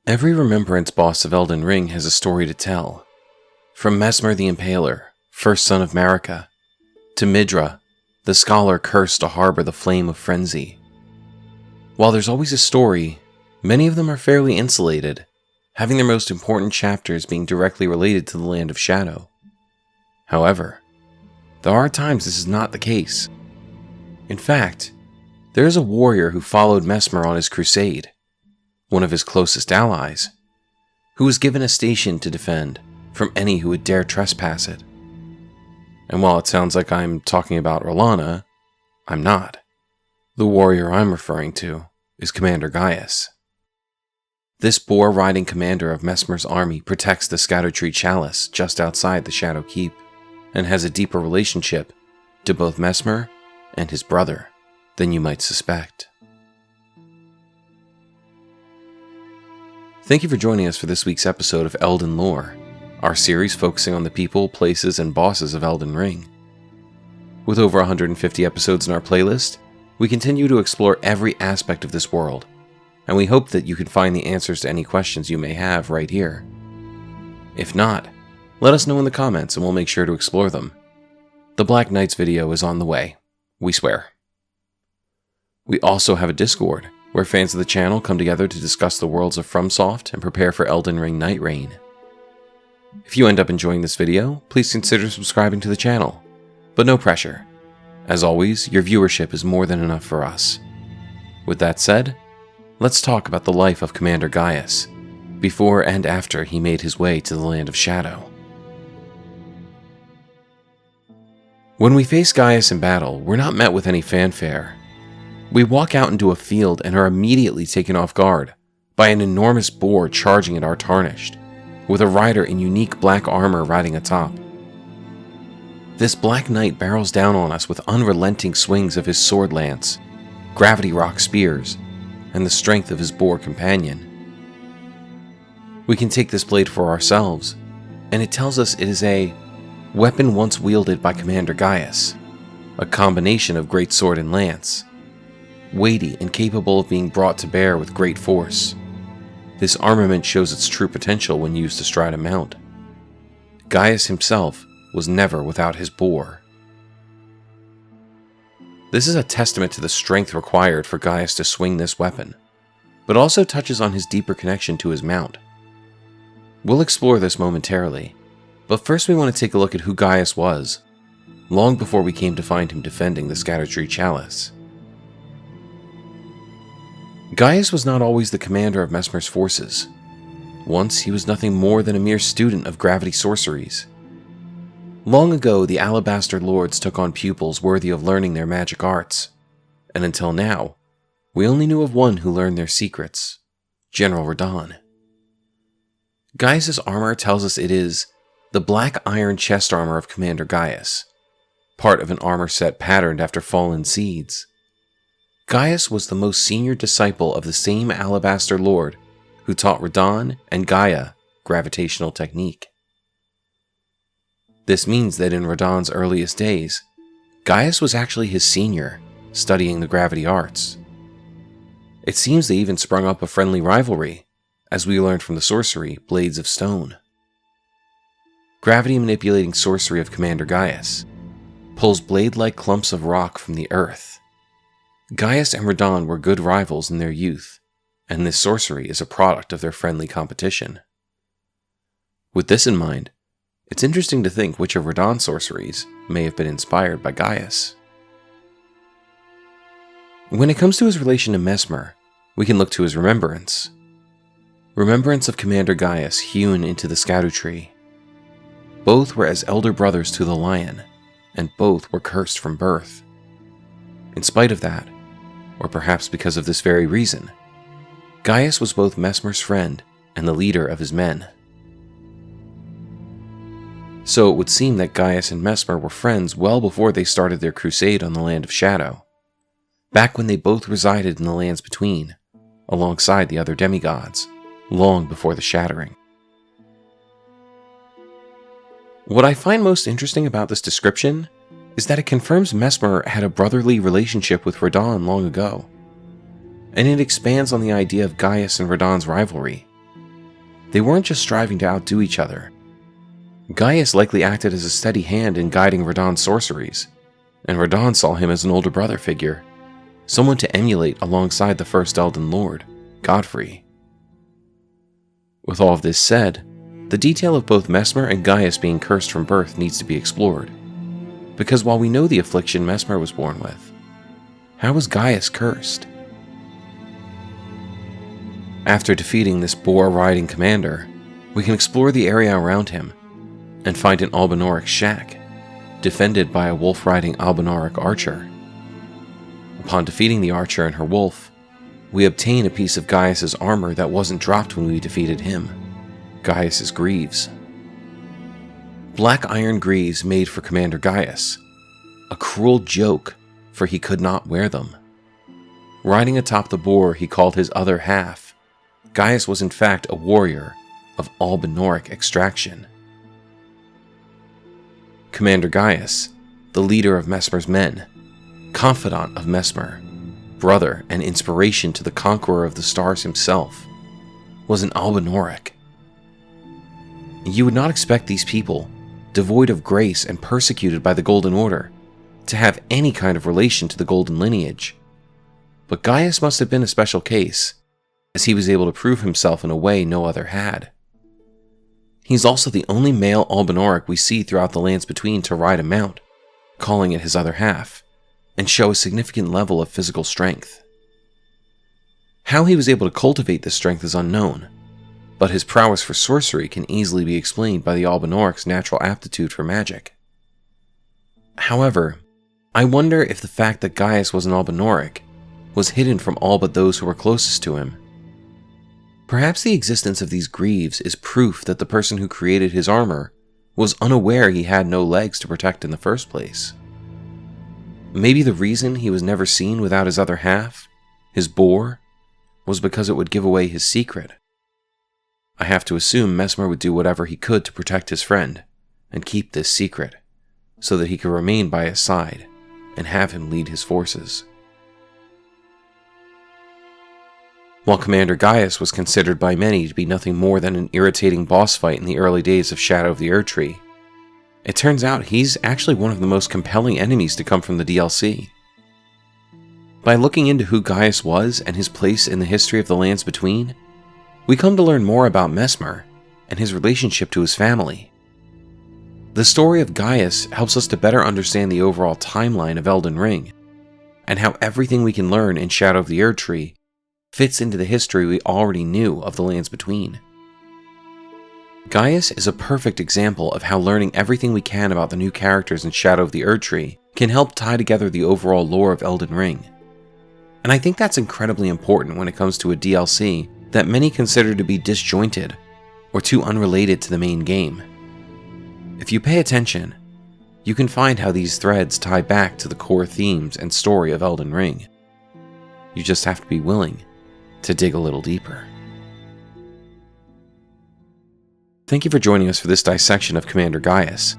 Every remembrance boss of Elden Ring has a story to tell. From Messmer the Impaler, first son of Marika, to Midra, the scholar cursed to harbor the flame of frenzy. While there's always a story, many of them are fairly insulated, having their most important chapters being directly related to the Land of Shadow. However, there are times this is not the case. In fact, there is a warrior who followed Messmer on his crusade, one of his closest allies, who was given a station to defend from any who would dare trespass it. And while it sounds like I'm talking about Rolana, I'm not. The warrior I'm referring to is Commander Gaius. This boar-riding commander of Messmer's army protects the Scattertree Chalice just outside the Shadowkeep, and has a deeper relationship to both Messmer and his brother than you might suspect. Thank you for joining us for this week's episode of Elden Lore, our series focusing on the people, places, and bosses of Elden Ring. With over 150 episodes in our playlist, we continue to explore every aspect of this world, and we hope that you can find the answers to any questions you may have right here. If not, let us know in the comments and we'll make sure to explore them. The Black Knights video is on the way, we swear. We also have a Discord, where fans of the channel come together to discuss the worlds of FromSoft and prepare for Elden Ring Night Reign. If you end up enjoying this video, please consider subscribing to the channel, but no pressure. As always, your viewership is more than enough for us. With that said, let's talk about the life of Commander Gaius, before and after he made his way to the Land of Shadow. When we face Gaius in battle, we're not met with any fanfare. We walk out into a field and are immediately taken off guard by an enormous boar charging at our Tarnished, with a rider in unique black armor riding atop. This Black Knight barrels down on us with unrelenting swings of his sword lance, gravity rock spears, and the strength of his boar companion. We can take this blade for ourselves, and it tells us it is a weapon once wielded by Commander Gaius, a combination of great sword and lance. Weighty and capable of being brought to bear with great force. This armament shows its true potential when used astride a mount. Gaius himself was never without his boar. This is a testament to the strength required for Gaius to swing this weapon, but also touches on his deeper connection to his mount. We'll explore this momentarily, but first we want to take a look at who Gaius was, long before we came to find him defending the Scattertree Chalice. Gaius was not always the commander of Messmer's forces. Once he was nothing more than a mere student of gravity sorceries. Long ago, the Alabaster Lords took on pupils worthy of learning their magic arts, and until now, we only knew of one who learned their secrets, General Radahn. Gaius' armor tells us it is the black iron chest armor of Commander Gaius, part of an armor set patterned after fallen seeds. Gaius was the most senior disciple of the same Alabaster Lord who taught Radahn and Gaia gravitational technique. This means that in Radahn's earliest days, Gaius was actually his senior, studying the gravity arts. It seems they even sprung up a friendly rivalry, as we learned from the sorcery Blades of Stone. Gravity-manipulating sorcery of Commander Gaius pulls blade-like clumps of rock from the earth. Gaius and Radahn were good rivals in their youth, and this sorcery is a product of their friendly competition. With this in mind, it's interesting to think which of Radahn's sorceries may have been inspired by Gaius. When it comes to his relation to Messmer, we can look to his remembrance. Remembrance of Commander Gaius hewn into the Scattertree. Both were as elder brothers to the lion, and both were cursed from birth. In spite of that, or perhaps because of this very reason, Gaius was both Messmer's friend and the leader of his men. So it would seem that Gaius and Messmer were friends well before they started their crusade on the Land of Shadow, back when they both resided in the Lands Between, alongside the other demigods, long before the Shattering. What I find most interesting about this description is that it confirms Messmer had a brotherly relationship with Radahn long ago, and it expands on the idea of Gaius and Radahn's rivalry, they weren't just striving to outdo each other. Gaius likely acted as a steady hand in guiding Radahn's sorceries, and Radahn saw him as an older brother figure, someone to emulate alongside the first Elden Lord, Godfrey. With all of this said, the detail of both Messmer and Gaius being cursed from birth needs to be explored, because while we know the affliction Messmer was born with, how was Gaius cursed? After defeating this boar-riding commander, we can explore the area around him and find an Albinauric shack, defended by a wolf-riding Albinauric archer. Upon defeating the archer and her wolf, we obtain a piece of Gaius' armor that wasn't dropped when we defeated him, Gaius' greaves. Black iron greaves made for Commander Gaius, a cruel joke for he could not wear them. Riding atop the boar he called his other half, Gaius was in fact a warrior of Albinauric extraction. Commander Gaius, the leader of Messmer's men, confidant of Messmer, brother and inspiration to the conqueror of the stars himself, was an Albinauric. You would not expect these people, devoid of grace and persecuted by the Golden Order, to have any kind of relation to the Golden lineage. But Gaius must have been a special case, as he was able to prove himself in a way no other had. He's also the only male Albinauric we see throughout the Lands Between to ride a mount, calling it his other half, and show a significant level of physical strength. How he was able to cultivate this strength is unknown, but his prowess for sorcery can easily be explained by the Albinauric's natural aptitude for magic. However, I wonder if the fact that Gaius was an Albinauric was hidden from all but those who were closest to him. Perhaps the existence of these greaves is proof that the person who created his armor was unaware he had no legs to protect in the first place. Maybe the reason he was never seen without his other half, his boar, was because it would give away his secret. I have to assume Messmer would do whatever he could to protect his friend and keep this secret, so that he could remain by his side and have him lead his forces. While Commander Gaius was considered by many to be nothing more than an irritating boss fight in the early days of Shadow of the Erdtree, it turns out he's actually one of the most compelling enemies to come from the DLC. By looking into who Gaius was and his place in the history of the Lands Between, we come to learn more about Messmer and his relationship to his family. The story of Gaius helps us to better understand the overall timeline of Elden Ring, and how everything we can learn in Shadow of the Erdtree fits into the history we already knew of the Lands Between. Gaius is a perfect example of how learning everything we can about the new characters in Shadow of the Erdtree can help tie together the overall lore of Elden Ring. And I think that's incredibly important when it comes to a DLC that many consider to be disjointed or too unrelated to the main game. If you pay attention, you can find how these threads tie back to the core themes and story of Elden Ring. You just have to be willing to dig a little deeper. Thank you for joining us for this dissection of Commander Gaius,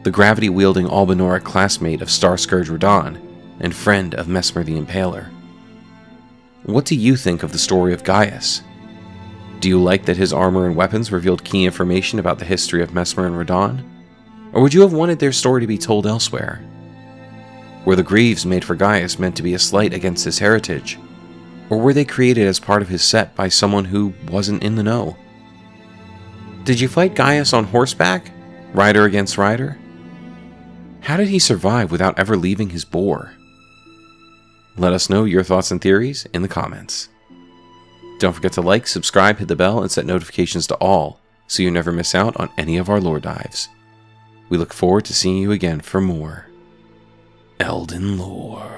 the gravity-wielding Albinauric classmate of Star Scourge Radahn and friend of Messmer the Impaler. What do you think of the story of Gaius? Do you like that his armor and weapons revealed key information about the history of Messmer and Radahn? Or would you have wanted their story to be told elsewhere? Were the greaves made for Gaius meant to be a slight against his heritage? Or were they created as part of his set by someone who wasn't in the know? Did you fight Gaius on horseback, rider against rider? How did he survive without ever leaving his boar? Let us know your thoughts and theories in the comments. Don't forget to like, subscribe, hit the bell, and set notifications to all so you never miss out on any of our lore dives. We look forward to seeing you again for more Elden Lore.